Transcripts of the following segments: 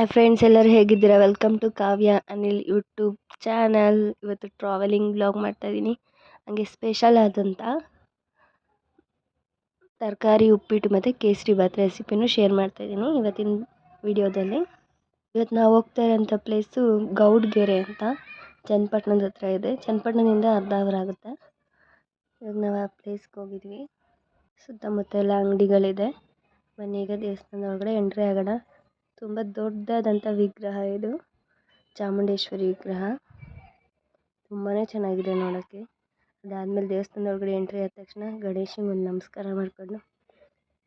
Hi friends, ಎಲ್ಲರೂ ಹೇಗಿದ್ದೀರಾ? Welcome to Kavya Anil YouTube channel. ಇವತ್ತು ಟ್ರಾವೆಲಿಂಗ್ ಬ್ಲಾಗ್ ಮಾಡ್ತಾಯಿದ್ದೀನಿ. ಹಾಗೆ ಸ್ಪೆಷಲ್ ಆದಂಥ ತರಕಾರಿ ಉಪ್ಪಿಟ್ಟು ಮತ್ತು ಕೇಸರಿ ಬಾತ್ ರೆಸಿಪಿನೂ ಶೇರ್ ಮಾಡ್ತಾಯಿದ್ದೀನಿ ಇವತ್ತಿನ ವಿಡಿಯೋದಲ್ಲಿ. ಇವತ್ತು ನಾವು ಹೋಗ್ತಾ ಇರೋಂಥ ಪ್ಲೇಸು ಗೌಡ್ಗೆರೆ ಅಂತ ಚನ್ನಪಟ್ಟಣದ ಹತ್ರ ಇದೆ. ಚನ್ನಪಟ್ಟಣದಿಂದ ಅರ್ಧ ಅವರ್ ಆಗುತ್ತೆ. ಇವಾಗ ನಾವು ಆ ಪ್ಲೇಸ್ಗೆ ಹೋಗಿದ್ವಿ. ಸುತ್ತಮುತ್ತ ಎಲ್ಲ ಅಂಗಡಿಗಳಿದೆ. ಮನೆಗೆ ದೇವಸ್ಥಾನದ ಒಳಗಡೆ ಎಂಟ್ರಿ ಆಗೋಣ. ತುಂಬ ದೊಡ್ಡದಾದಂಥ ವಿಗ್ರಹ ಇದು, ಚಾಮುಂಡೇಶ್ವರಿ ವಿಗ್ರಹ. ತುಂಬಾ ಚೆನ್ನಾಗಿದೆ ನೋಡೋಕ್ಕೆ. ಅದಾದಮೇಲೆ ದೇವಸ್ಥಾನದ ಒಳಗಡೆ ಎಂಟ್ರಿ ಆದ ತಕ್ಷಣ ಗಣೇಶನಿಗೆ ಒಂದು ನಮಸ್ಕಾರ ಮಾಡಿಕೊಂಡು,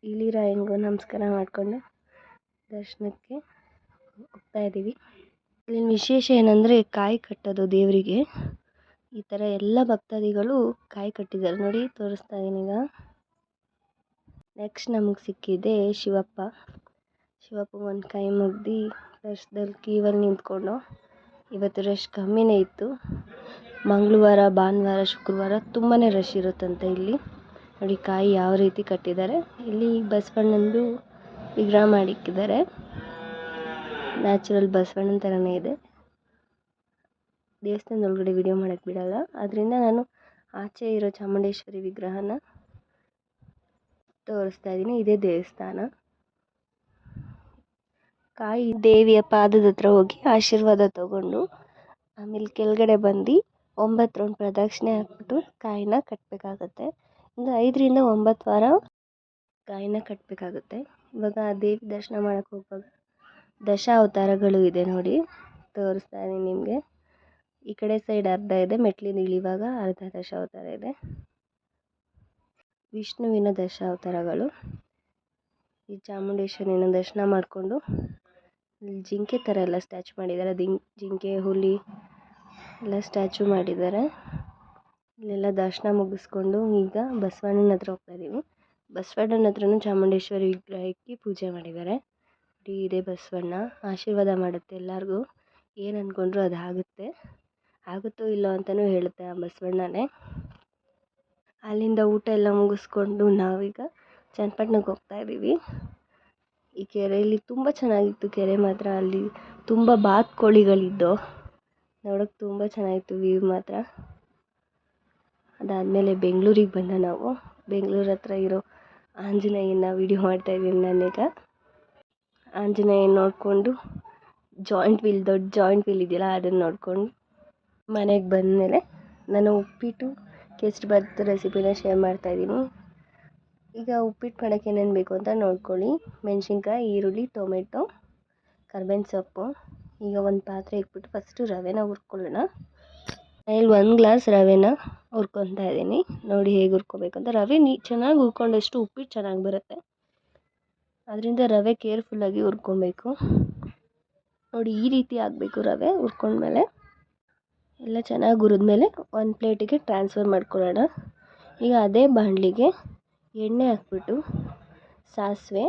ಇಲಿರಾಯನಿಗೂ ನಮಸ್ಕಾರ ಮಾಡಿಕೊಂಡು ದರ್ಶನಕ್ಕೆ ಹೋಗ್ತಾ ಇದ್ದೀವಿ. ಇಲ್ಲಿನ ವಿಶೇಷ ಏನಂದರೆ ಕಾಯಿ ಕಟ್ಟೋದು ದೇವರಿಗೆ. ಈ ಥರ ಎಲ್ಲ ಭಕ್ತಾದಿಗಳು ಕಾಯಿ ಕಟ್ಟಿದ್ದಾರೆ ನೋಡಿ, ತೋರಿಸ್ತಾ ಇದ್ದೀನಿ ಈಗ. ನೆಕ್ಸ್ಟ್ ನಮಗೆ ಸಿಕ್ಕಿದೆ ಶಿವಪ್ಪ ಒಂದು ಕೈ ಮುಗ್ದು ರಶ್ದಲ್ಲಿ ಕ್ಯೂವಲ್ಲಿ ನಿಂತ್ಕೊಂಡು. ಇವತ್ತು ರಶ್ ಕಮ್ಮಿನೇ ಇತ್ತು. ಮಂಗಳವಾರ, ಭಾನುವಾರ, ಶುಕ್ರವಾರ ತುಂಬಾ ರಶ್ ಇರುತ್ತಂತೆ ಇಲ್ಲಿ. ನೋಡಿ ಕಾಯಿ ಯಾವ ರೀತಿ ಕಟ್ಟಿದ್ದಾರೆ. ಇಲ್ಲಿ ಬಸವಣ್ಣಂದು ವಿಗ್ರಹ ಮಾಡಿಕ್ಕಿದ್ದಾರೆ. ನ್ಯಾಚುರಲ್ ಬಸವಣ್ಣನ ಥರನೇ ಇದೆ. ದೇವಸ್ಥಾನದ ಒಳಗಡೆ ವಿಡಿಯೋ ಮಾಡೋಕ್ಕೆ ಬಿಡಲ್ಲ, ಅದರಿಂದ ನಾನು ಆಚೆ ಇರೋ ಚಾಮುಂಡೇಶ್ವರಿ ವಿಗ್ರಹನ ತೋರಿಸ್ತಾ ಇದ್ದೀನಿ. ಇದೇ ದೇವಸ್ಥಾನ. ಕಾಯಿ ದೇವಿಯ ಪಾದದ ಹತ್ರ ಹೋಗಿ ಆಶೀರ್ವಾದ ತಗೊಂಡು ಆಮೇಲೆ ಕೆಳಗಡೆ ಬಂದು 9 ರೌಂಡ್ ಪ್ರದಕ್ಷಿಣೆ ಹಾಕ್ಬಿಟ್ಟು ಕಾಯಿನ ಕಟ್ಟಬೇಕಾಗತ್ತೆ. ಒಂದು 5ರಿಂದ 9 ವಾರ ಕಾಯಿನ ಕಟ್ಟಬೇಕಾಗುತ್ತೆ. ಇವಾಗ ಆ ದೇವಿ ದರ್ಶನ ಮಾಡೋಕ್ಕೆ ಹೋಗುವಾಗ ದಶ ಅವತಾರಗಳು ಇದೆ ನೋಡಿ, ತೋರಿಸ್ತಾ ಇದ್ದೀನಿ ನಿಮಗೆ. ಈ ಕಡೆ ಸೈಡ್ ಅರ್ಧ ಇದೆ, ಮೆಟ್ಲಿಂದ ಇಳಿವಾಗ ಅರ್ಧ ದಶ ಅವತಾರ ಇದೆ. ವಿಷ್ಣುವಿನ ದಶ ಅವತಾರಗಳು. ಈ ಚಾಮುಂಡೇಶ್ವರಿನ ದರ್ಶನ ಮಾಡಿಕೊಂಡು ಇಲ್ಲಿ ಜಿಂಕೆ ಥರ ಎಲ್ಲ ಸ್ಟ್ಯಾಚು ಮಾಡಿದ್ದಾರೆ. ಜಿಂಕೆ, ಹುಲಿ ಎಲ್ಲ ಸ್ಟ್ಯಾಚು ಮಾಡಿದ್ದಾರೆ. ಇಲ್ಲೆಲ್ಲ ದರ್ಶನ ಮುಗಿಸ್ಕೊಂಡು ಈಗ ಬಸವಣ್ಣನ ಹತ್ರ ಹೋಗ್ತಾ ಇದ್ದೀವಿ. ಬಸವಣ್ಣನ ಹತ್ರನೂ ಚಾಮುಂಡೇಶ್ವರಿ ವಿಗ್ರಹ ಇಕ್ಕಿ ಪೂಜೆ ಮಾಡಿದ್ದಾರೆ. ಇದೇ ಬಸವಣ್ಣ ಆಶೀರ್ವಾದ ಮಾಡುತ್ತೆ ಎಲ್ಲರಿಗೂ. ಏನು ಅಂದ್ಕೊಂಡ್ರು ಅದು ಆಗುತ್ತೋ ಇಲ್ಲೋ ಅಂತಲೂ ಹೇಳುತ್ತೆ ಆ ಬಸವಣ್ಣನೇ. ಅಲ್ಲಿಂದ ಊಟ ಎಲ್ಲ ಮುಗಿಸ್ಕೊಂಡು ನಾವೀಗ ಚನ್ನಪಟ್ಟಣಕ್ಕೆ ಹೋಗ್ತಾ ಇದ್ದೀವಿ. ಈ ಕೆರೆಯಲ್ಲಿ ತುಂಬ ಚೆನ್ನಾಗಿತ್ತು ಕೆರೆ ಮಾತ್ರ. ಅಲ್ಲಿ ತುಂಬ ಬಾತುಕೋಳಿಗಳಿದ್ದು ನೋಡೋಕ್ಕೆ ತುಂಬ ಚೆನ್ನಾಗಿತ್ತು ವ್ಯೂ ಮಾತ್ರ. ಅದಾದಮೇಲೆ ಬೆಂಗಳೂರಿಗೆ ಬಂದ ನಾವು. ಬೆಂಗಳೂರು ಹತ್ರ ಇರೋ ಆಂಜನೇಯನ ವಿಡಿಯೋ ಮಾಡ್ತಾಯಿದ್ದೀನಿ ನಾನೀಗ. ಆಂಜನೇಯನ ನೋಡಿಕೊಂಡು ದೊಡ್ಡ ಜಾಯಿಂಟ್ ವೀಲ್ ಇದೆಯಲ್ಲ ಅದನ್ನು ನೋಡಿಕೊಂಡು ಮನೆಗೆ ಬಂದಮೇಲೆ ನಾನು ಉಪ್ಪಿಟ್ಟು ಕೇಸರಿ ಬಾತ್ ರೆಸಿಪಿನ ಶೇರ್ ಮಾಡ್ತಾಯಿದ್ದೀನಿ. ಈಗ ಉಪ್ಪಿಟ್ಟು ಮಾಡೋಕ್ಕೆ ಏನೇನು ಬೇಕು ಅಂತ ನೋಡ್ಕೊಳ್ಳಿ. ಮೆಣಸಿನ್ಕಾಯಿ, ಈರುಳ್ಳಿ, ಟೊಮೆಟೊ, ಕರ್ಬೇವಿನ ಸೊಪ್ಪು. ಈಗ ಒಂದು ಪಾತ್ರೆ ಇಟ್ಬಿಟ್ಟು ಫಸ್ಟು ರವೆನ ಹುರ್ಕೊಳ್ಳೋಣ. ಇಲ್ಲಿ 1 ಗ್ಲಾಸ್ ರವೆನ ಹುರ್ಕೊತಾ ಇದ್ದೀನಿ. ನೋಡಿ ಹೇಗೆ ಹುರ್ಕೋಬೇಕು ಅಂತ. ರವೆ ಚೆನ್ನಾಗಿ ಹುರ್ಕೊಂಡಷ್ಟು ಉಪ್ಪಿಟ್ಟು ಚೆನ್ನಾಗಿ ಬರುತ್ತೆ. ಅದರಿಂದ ರವೆ ಕೇರ್ಫುಲ್ಲಾಗಿ ಹುರ್ಕೊಬೇಕು. ನೋಡಿ ಈ ರೀತಿ ಆಗಬೇಕು ರವೆ ಹುರ್ಕೊಂಡ್ಮೇಲೆ. ಎಲ್ಲ ಚೆನ್ನಾಗಿ ಹುರಿದ್ಮೇಲೆ ಒಂದು ಪ್ಲೇಟಿಗೆ ಟ್ರಾನ್ಸ್ಫರ್ ಮಾಡ್ಕೊಳ್ಳೋಣ. ಈಗ ಅದೇ ಬಾಣಲಿಗೆ ಎಣ್ಣೆ ಹಾಕ್ಬಿಟ್ಟು ಸಾಸಿವೆ,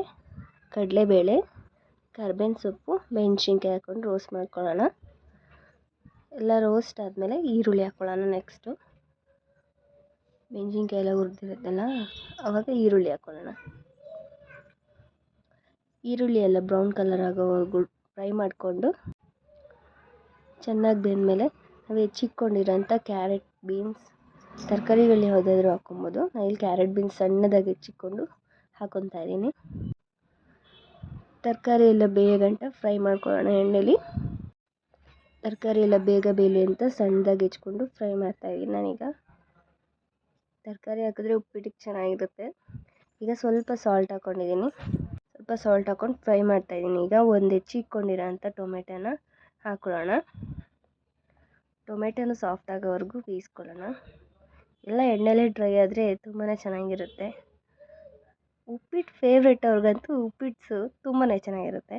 ಕಡಲೆಬೇಳೆ, ಕರ್ಬೇವಿನ ಸೊಪ್ಪು, ಮೆಣಸಿನ್ಕಾಯಿ ಹಾಕ್ಕೊಂಡು ರೋಸ್ಟ್ ಮಾಡ್ಕೊಳ್ಳೋಣ. ಎಲ್ಲ ರೋಸ್ಟ್ ಆದಮೇಲೆ ಈರುಳ್ಳಿ ಹಾಕ್ಕೊಳ್ಳೋಣ. ನೆಕ್ಸ್ಟು ಮೆಣಸಿನ್ಕಾಯಿ ಎಲ್ಲ ಹುರಿದಿರುತ್ತಲ್ಲ ಆವಾಗ ಈರುಳ್ಳಿ ಹಾಕ್ಕೊಳ್ಳೋಣ. ಈರುಳ್ಳಿ ಎಲ್ಲ ಬ್ರೌನ್ ಕಲರ್ ಆಗೋವರೆಗೂ ಫ್ರೈ ಮಾಡಿಕೊಂಡು ಚೆನ್ನಾಗಿ ಬೆಂದಮೇಲೆ ನಾವು ಹೆಚ್ಚಿಟ್ಕೊಂಡಿರೋಂಥ ಕ್ಯಾರೆಟ್, ಬೀನ್ಸ್, ತರಕಾರಿಗಳು ಯಾವುದಾದ್ರೂ ಹಾಕ್ಕೊಬೋದು. ನಾನಿಲ್ಲಿ ಕ್ಯಾರೆಟ್, ಬೀನ್ಸ್ ಸಣ್ಣದಾಗಿ ಹೆಚ್ಚಿಕೊಂಡು ಹಾಕ್ಕೊತಾ ಇದ್ದೀನಿ. ತರಕಾರಿ ಎಲ್ಲ ಬೇಯಗಂಟ ಫ್ರೈ ಮಾಡ್ಕೊಳ್ಳೋಣ ಎಣ್ಣೆಲಿ. ತರಕಾರಿ ಎಲ್ಲ ಬೇಗ ಬೇಯಲಿ ಅಂತ ಸಣ್ಣದಾಗಿ ಹೆಚ್ಕೊಂಡು ಫ್ರೈ ಮಾಡ್ತಾಯಿದ್ದೀನಿ ನಾನೀಗ. ತರಕಾರಿ ಹಾಕಿದ್ರೆ ಉಪ್ಪಿಟ್ಟಿಗೆ ಚೆನ್ನಾಗಿರುತ್ತೆ. ಈಗ ಸ್ವಲ್ಪ ಸಾಲ್ಟ್ ಹಾಕ್ಕೊಂಡಿದ್ದೀನಿ. ಸ್ವಲ್ಪ ಸಾಲ್ಟ್ ಹಾಕ್ಕೊಂಡು ಫ್ರೈ ಮಾಡ್ತಾಯಿದ್ದೀನಿ. ಈಗ ಒಂದು ಹೆಚ್ಚಿಟ್ಕೊಂಡಿರೋ ಅಂಥ ಟೊಮೆಟೊನ ಹಾಕ್ಕೊಳ್ಳೋಣ. ಟೊಮೆಟೊನು ಸಾಫ್ಟ್ ಆಗೋವರೆಗೂ ಬೇಯಿಸ್ಕೊಳ್ಳೋಣ. ಎಲ್ಲ ಎಣ್ಣೆಲೇ ಡ್ರೈ ಆದರೆ ತುಂಬಾ ಚೆನ್ನಾಗಿರುತ್ತೆ. ಉಪ್ಪಿಟ್ಟು ಫೇವ್ರೆಟ್ ಅವ್ರಿಗಂತೂ ಉಪ್ಪಿಟ್ಟು ತುಂಬಾ ಚೆನ್ನಾಗಿರುತ್ತೆ.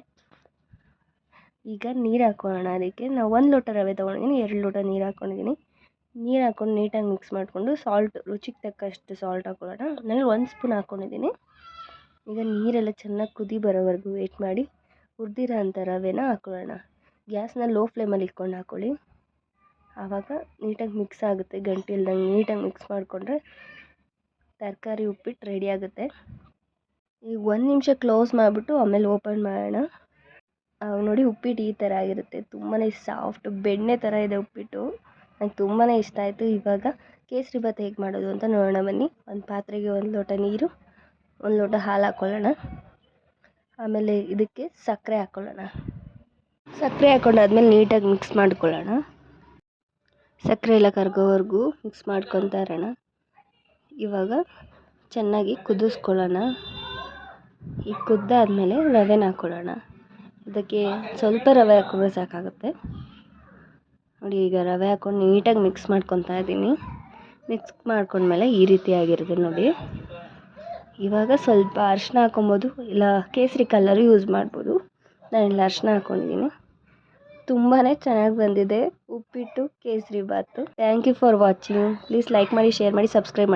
ಈಗ ನೀರು ಹಾಕ್ಕೊಳ್ಳೋಣ. ಅದಕ್ಕೆ ನಾವು 1 ಲೋಟ ರವೆ ತೊಗೊಂಡಿದ್ದೀನಿ, 2 ಲೋಟ ನೀರು ಹಾಕ್ಕೊಂಡಿದ್ದೀನಿ. ನೀರು ಹಾಕ್ಕೊಂಡು ನೀಟಾಗಿ ಮಿಕ್ಸ್ ಮಾಡಿಕೊಂಡು ಸಾಲ್ಟ್ ರುಚಿಗೆ ತಕ್ಕಷ್ಟು ಸಾಲ್ಟ್ ಹಾಕ್ಕೊಳ್ಳೋಣ. ನಾನು 1 ಸ್ಪೂನ್ ಹಾಕ್ಕೊಂಡಿದ್ದೀನಿ. ಈಗ ನೀರೆಲ್ಲ ಚೆನ್ನಾಗಿ ಕುದಿ ಬರೋವರೆಗೂ ವೆಯ್ಟ್ ಮಾಡಿ ಹುರಿದಿರೋ ಅಂಥ ರವೆನ ಹಾಕ್ಕೊಳ್ಳೋಣ. ಗ್ಯಾಸ್ನ ಲೋ ಫ್ಲೇಮಲ್ಲಿ ಇಟ್ಕೊಂಡು ಹಾಕ್ಕೊಳ್ಳಿ. ಆವಾಗ ನೀಟಾಗಿ ಮಿಕ್ಸ್ ಆಗುತ್ತೆ. ಗಂಟೆ ಇಲ್ದಂಗೆ ನೀಟಾಗಿ ಮಿಕ್ಸ್ ಮಾಡಿಕೊಂಡ್ರೆ ತರಕಾರಿ ಉಪ್ಪಿಟ್ಟು ರೆಡಿ ಆಗುತ್ತೆ. ಈಗ 1 ನಿಮಿಷ ಕ್ಲೋಸ್ ಮಾಡಿಬಿಟ್ಟು ಆಮೇಲೆ ಓಪನ್ ಮಾಡೋಣ. ಆವಾಗ ನೋಡಿ ಉಪ್ಪಿಟ್ಟು ಈ ಥರ ಆಗಿರುತ್ತೆ. ತುಂಬಾ ಸಾಫ್ಟ್ ಬೆಣ್ಣೆ ಥರ ಇದೆ ಉಪ್ಪಿಟ್ಟು. ನಂಗೆ ತುಂಬಾ ಇಷ್ಟ ಆಯಿತು. ಇವಾಗ ಕೇಸರಿಬಾತ್ ಹೇಗೆ ಮಾಡೋದು ಅಂತ ನೋಡೋಣ ಬನ್ನಿ. ಒಂದು ಪಾತ್ರೆಗೆ 1 ಲೋಟ ನೀರು, 1 ಲೋಟ ಹಾಲು ಹಾಕ್ಕೊಳ್ಳೋಣ. ಆಮೇಲೆ ಇದಕ್ಕೆ ಸಕ್ಕರೆ ಹಾಕ್ಕೊಳ್ಳೋಣ. ಸಕ್ಕರೆ ಹಾಕ್ಕೊಂಡಾದ್ಮೇಲೆ ನೀಟಾಗಿ ಮಿಕ್ಸ್ ಮಾಡ್ಕೊಳ್ಳೋಣ. ಸಕ್ಕರೆ ಎಲ್ಲ ಕರಗೋವರೆಗೂ ಮಿಕ್ಸ್ ಮಾಡ್ಕೊತಾ ಇರೋಣ. ಇವಾಗ ಚೆನ್ನಾಗಿ ಕುದಿಸ್ಕೊಳ್ಳೋಣ. ಈಗ ಕುದ್ದಾದ್ಮೇಲೆ ರವೆನ ಹಾಕ್ಕೊಳ್ಳೋಣ. ಇದಕ್ಕೆ ಸ್ವಲ್ಪ ರವೆ ಹಾಕ್ಕೊಂಡ್ರೆ ಸಾಕಾಗುತ್ತೆ. ನೋಡಿ, ಈಗ ರವೆ ಹಾಕ್ಕೊಂಡು ನೀಟಾಗಿ ಮಿಕ್ಸ್ ಮಾಡ್ಕೊತಾ ಇದ್ದೀನಿ. ಮಿಕ್ಸ್ ಮಾಡ್ಕೊಂಡ್ಮೇಲೆ ಈ ರೀತಿ ಆಗಿರುತ್ತೆ ನೋಡಿ. ಇವಾಗ ಸ್ವಲ್ಪ ಅರಿಶಿನ ಹಾಕ್ಕೊಬೋದು, ಇಲ್ಲ ಕೇಸರಿ ಕಲರು ಯೂಸ್ ಮಾಡ್ಬೋದು. ನಾನಿಲ್ಲಿ ಅರಿಶಿನ ಹಾಕ್ಕೊಂಡಿದ್ದೀನಿ. ತುಂಬಾ ಚೆನ್ನಾಗಿ ಬಂದಿದೆ uppittu kesari bath. Thank you for watching. Please like ಮಾಡಿ, ಶೇರ್ ಮಾಡಿ, ಸಬ್ಸ್ಕ್ರೈಬ್ ಮಾಡಿ.